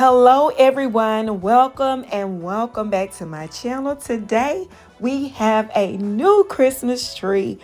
Hello everyone, welcome and welcome back to my channel. Today we have a new Christmas tree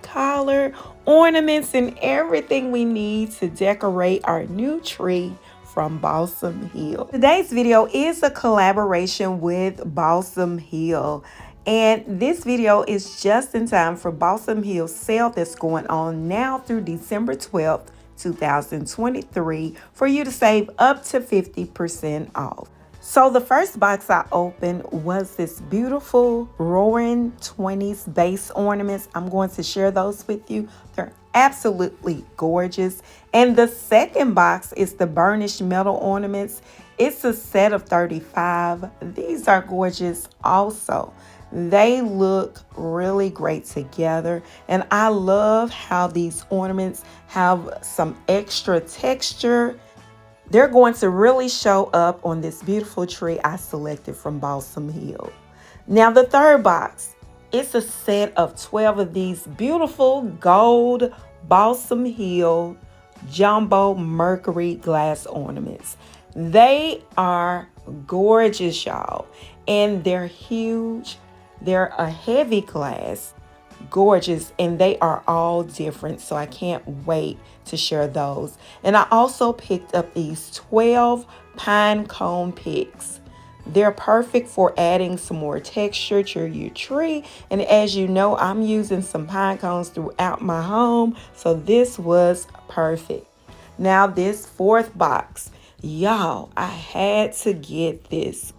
collar, ornaments, and everything we need to decorate our new tree from Balsam Hill. Today's video is a collaboration with Balsam Hill. And this video is just in time for Balsam Hill's sale that's going on now through December 12th, 2023 for you to save up to 50% off. So the first box I opened was this beautiful Roaring 20s base ornaments. I'm going to share those with you. They're absolutely gorgeous. And the second box is the Burnished metal ornaments. It's a set of 35. These are gorgeous also. They look really great together, and I love how these ornaments have some extra texture. They're going to really show up on this beautiful tree I selected from Balsam Hill. Now the third box, it's a set of 12 of these beautiful gold Balsam Hill jumbo Mercury glass ornaments. They are gorgeous, y'all, and they're huge. They're a heavy glass, gorgeous, and they are all different, so I can't wait to share those. And I also picked up these 12 Pinecone picks. They're perfect for adding some more texture to your tree, and as you know, I'm using some pine cones throughout my home, so this was perfect. Now this fourth box, y'all, I had to get this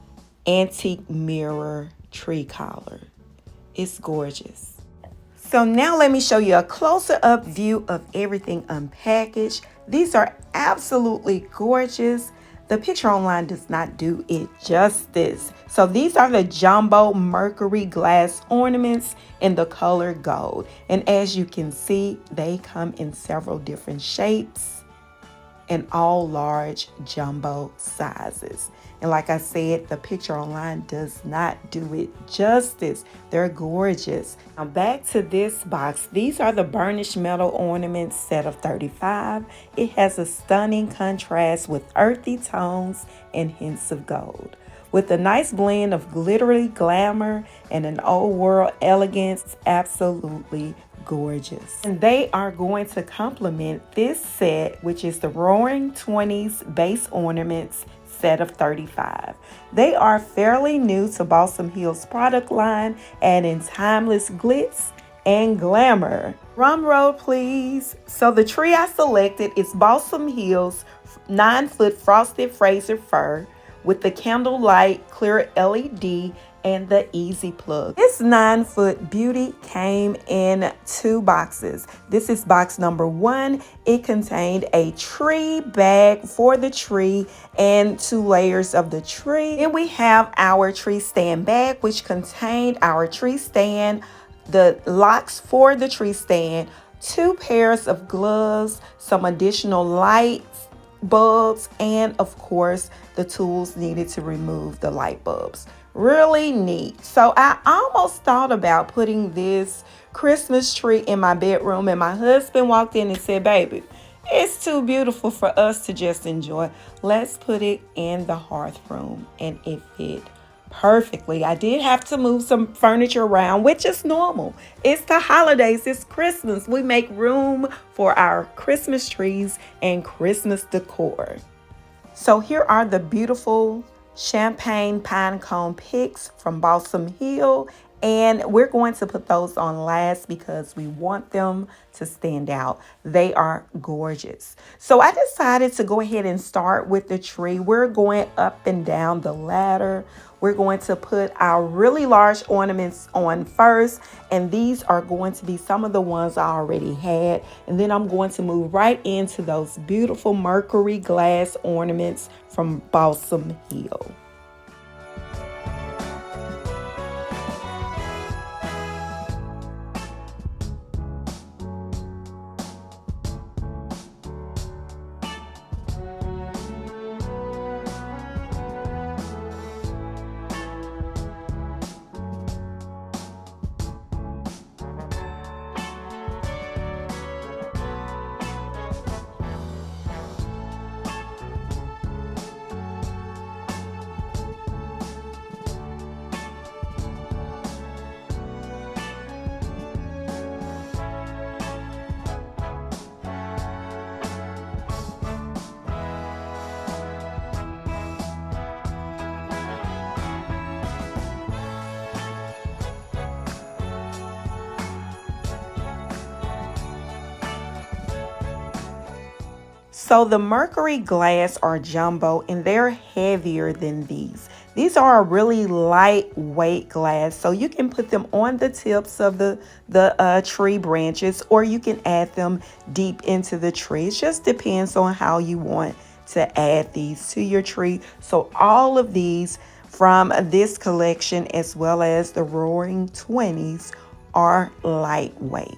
antique mirror tree collar. It's gorgeous. So now let me show you a closer up view of everything unpackaged. These are absolutely gorgeous. The picture online does not do it justice. So these are the jumbo Mercury glass ornaments in the color gold. And as you can see, they come in several different shapes and all large jumbo sizes. And like I said, the picture online does not do it justice. They're gorgeous. Now back to this box. These are the Burnished metal ornaments set of 35. It has a stunning contrast with earthy tones and hints of gold, with a nice blend of glittery glamour and an old world elegance. Absolutely gorgeous. And they are going to complement this set, which is the Roaring 20s base ornaments set of 35. They are fairly new to Balsam Hill's product line, adding timeless glitz and glamour. Drum roll, please. So the tree I selected is Balsam Hill's 9-foot frosted Fraser fir with the Candlelight clear LED and the easy plug. This 9-foot beauty came in 2 boxes. This is box number 1. It contained a tree bag for the tree and 2 layers of the tree. Then we have our tree stand bag, which contained our tree stand, the locks for the tree stand, 2 pairs of gloves, some additional lights, bulbs, and of course the tools needed to remove the light bulbs. Really neat. So I almost thought about putting this Christmas tree in my bedroom, and my husband walked in and said, "Baby, it's too beautiful for us to just enjoy. Let's put it in the hearth room," and it fit perfectly. I did have to move some furniture around, which is normal. It's the holidays, it's Christmas. We make room for our Christmas trees and Christmas decor. So here are the beautiful champagne pinecone picks from Balsam Hill, and we're going to put those on last because we want them to stand out. They are gorgeous. So I decided to go ahead and start with the tree. We're going up and down the ladder. We're going to put our really large ornaments on first, and these are going to be some of the ones I already had. And then I'm going to move right into those beautiful Mercury glass ornaments from Balsam Hill. So the Mercury glass are jumbo and they're heavier than these. These are a really lightweight glass, so you can put them on the tips of the tree branches, or you can add them deep into the tree. It just depends on how you want to add these to your tree. So all of these from this collection, as well as the Roaring Twenties, are lightweight.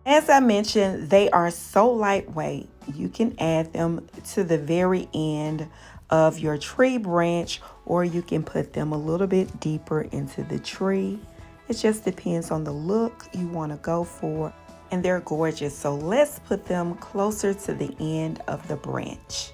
As I mentioned, they are so lightweight, you can add them to the very end of your tree branch, or you can put them a little bit deeper into the tree. It just depends on the look you want to go for, and they're gorgeous. So let's put them closer to the end of the branch.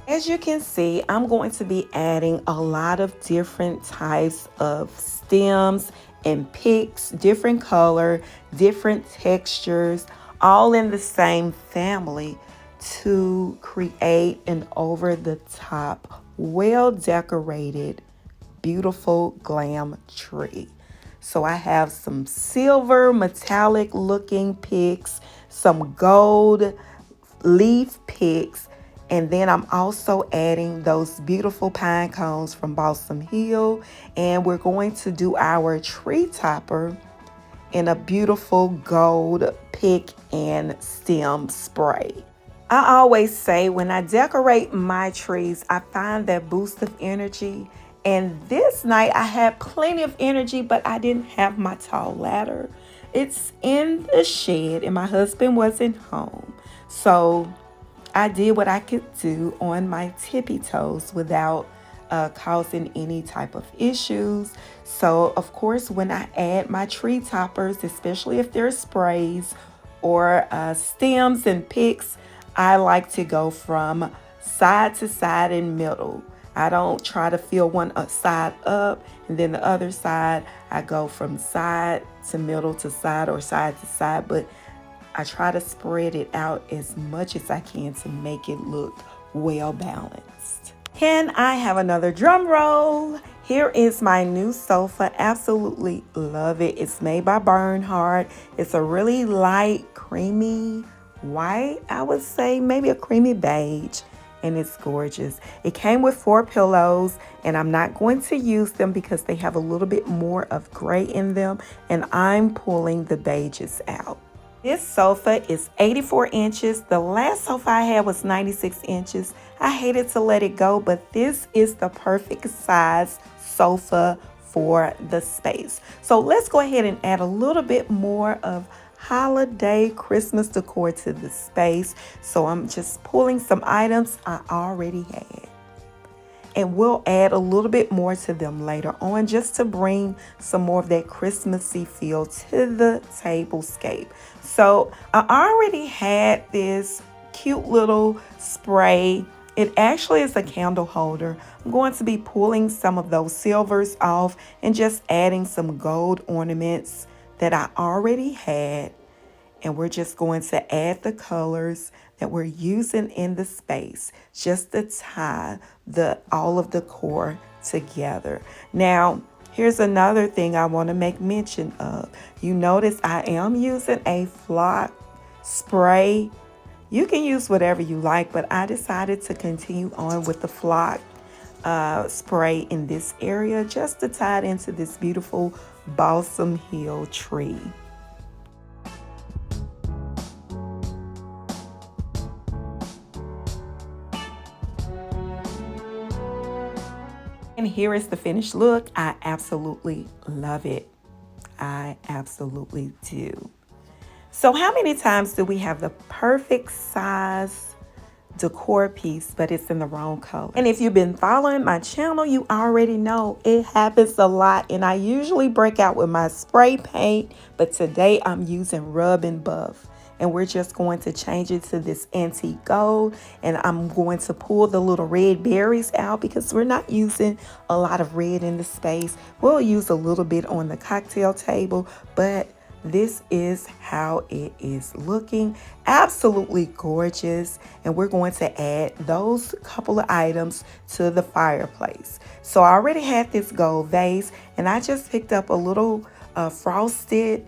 As you can see, I'm going to be adding a lot of different types of stems and picks, different color, different textures, all in the same family to create an over the top well decorated, beautiful glam tree. So I have some silver metallic looking picks, some gold leaf picks, and then I'm also adding those beautiful pine cones from Balsam Hill, and we're going to do our tree topper in a beautiful gold pick and stem spray. I always say when I decorate my trees, I find that boost of energy. And this night I had plenty of energy, but I didn't have my tall ladder. It's in the shed and my husband wasn't home. So I did what I could do on my tippy toes without causing any type of issues. So of course, when I add my tree toppers, especially if they're sprays or stems and picks, I like to go from side to side and middle. I don't try to fill one side up and then the other side. I go from side to middle to side or side to side, but I try to spread it out as much as I can to make it look well balanced. Can I have another drum roll? Here is my new sofa. Absolutely love it. It's made by Bernhardt. It's a really light, creamy white, I would say, maybe a creamy beige, and it's gorgeous. It came with 4 pillows, and I'm not going to use them because they have a little bit more of gray in them, and I'm pulling the beiges out. This sofa is 84 inches. The last sofa I had was 96 inches. I hated to let it go, but this is the perfect size sofa for the space. So let's go ahead and add a little bit more of holiday Christmas decor to the space. So I'm just pulling some items I already had. And we'll add a little bit more to them later on just to bring some more of that Christmassy feel to the tablescape. So I already had this cute little spray. It actually is a candle holder. I'm going to be pulling some of those silvers off and just adding some gold ornaments that I already had. And we're just going to add the colors that we're using in the space just to tie all of the decor together. Now, here's another thing I want to make mention of. You notice I am using a flock spray. You can use whatever you like, but I decided to continue on with the flock spray in this area just to tie it into this beautiful Balsam Hill tree. And here is the finished look. I absolutely love it. I absolutely do. So how many times do we have the perfect size decor piece, but it's in the wrong color? And if you've been following my channel, you already know it happens a lot. And I usually break out with my spray paint, but today I'm using rub and buff. And we're just going to change it to this antique gold. And I'm going to pull the little red berries out because we're not using a lot of red in the space. We'll use a little bit on the cocktail table, but this is how it is looking. Absolutely gorgeous. And we're going to add those couple of items to the fireplace. So I already had this gold vase, and I just picked up a little frosted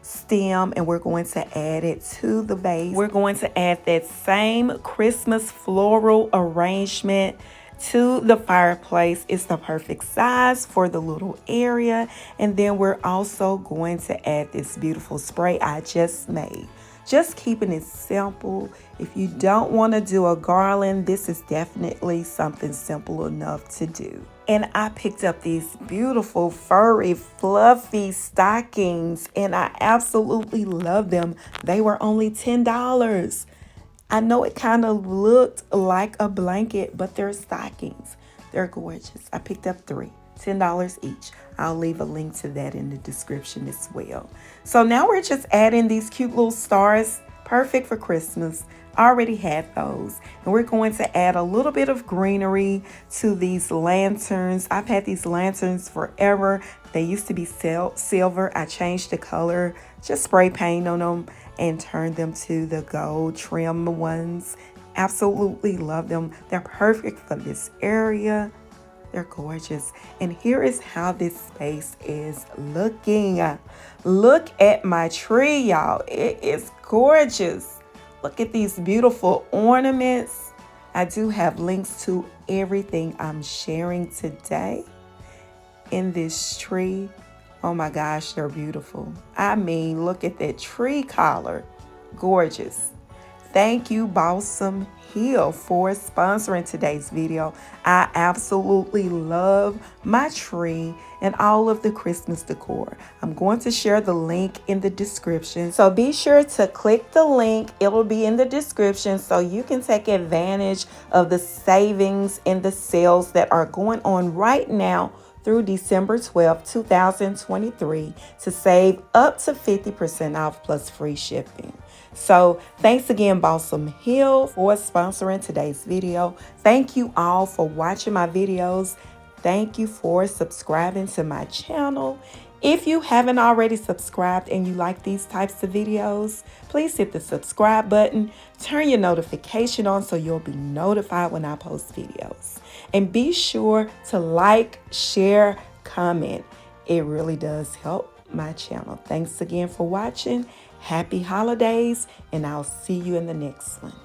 stem, and we're going to add it to the vase. We're going to add that same Christmas floral arrangement to the fireplace. It's the perfect size for the little area. And then we're also going to add this beautiful spray I just made. Just keeping it simple. If you don't want to do a garland, this is definitely something simple enough to do. And I picked up these beautiful, furry, fluffy stockings, and I absolutely love them. They were only $10. I know it kind of looked like a blanket, but they're stockings. They're gorgeous. I picked up 3, $10 each. I'll leave a link to that in the description as well. So now we're just adding these cute little stars, perfect for Christmas. I already had those. And we're going to add a little bit of greenery to these lanterns. I've had these lanterns forever. They used to be silver. I changed the color, just spray paint on them and turned them to the gold trim ones. Absolutely love them. They're perfect for this area. They're gorgeous. And here is how this space is looking. Look at my tree, y'all. It is gorgeous. Look at these beautiful ornaments. I do have links to everything I'm sharing today in this tree. Oh my gosh, they're beautiful. I mean, look at that tree collar. Gorgeous. Thank you, Balsam Hill, for sponsoring today's video. I absolutely love my tree and all of the Christmas decor. I'm going to share the link in the description. So be sure to click the link. It will be in the description so you can take advantage of the savings and the sales that are going on right now through December 12th, 2023 to save up to 50% off plus free shipping. So thanks again, Balsam Hill, for sponsoring today's video. Thank you all for watching my videos. Thank you for subscribing to my channel. If you haven't already subscribed and you like these types of videos, please hit the subscribe button, turn your notification on so you'll be notified when I post videos. And be sure to like, share, comment. It really does help my channel. Thanks again for watching. Happy holidays, and I'll see you in the next one.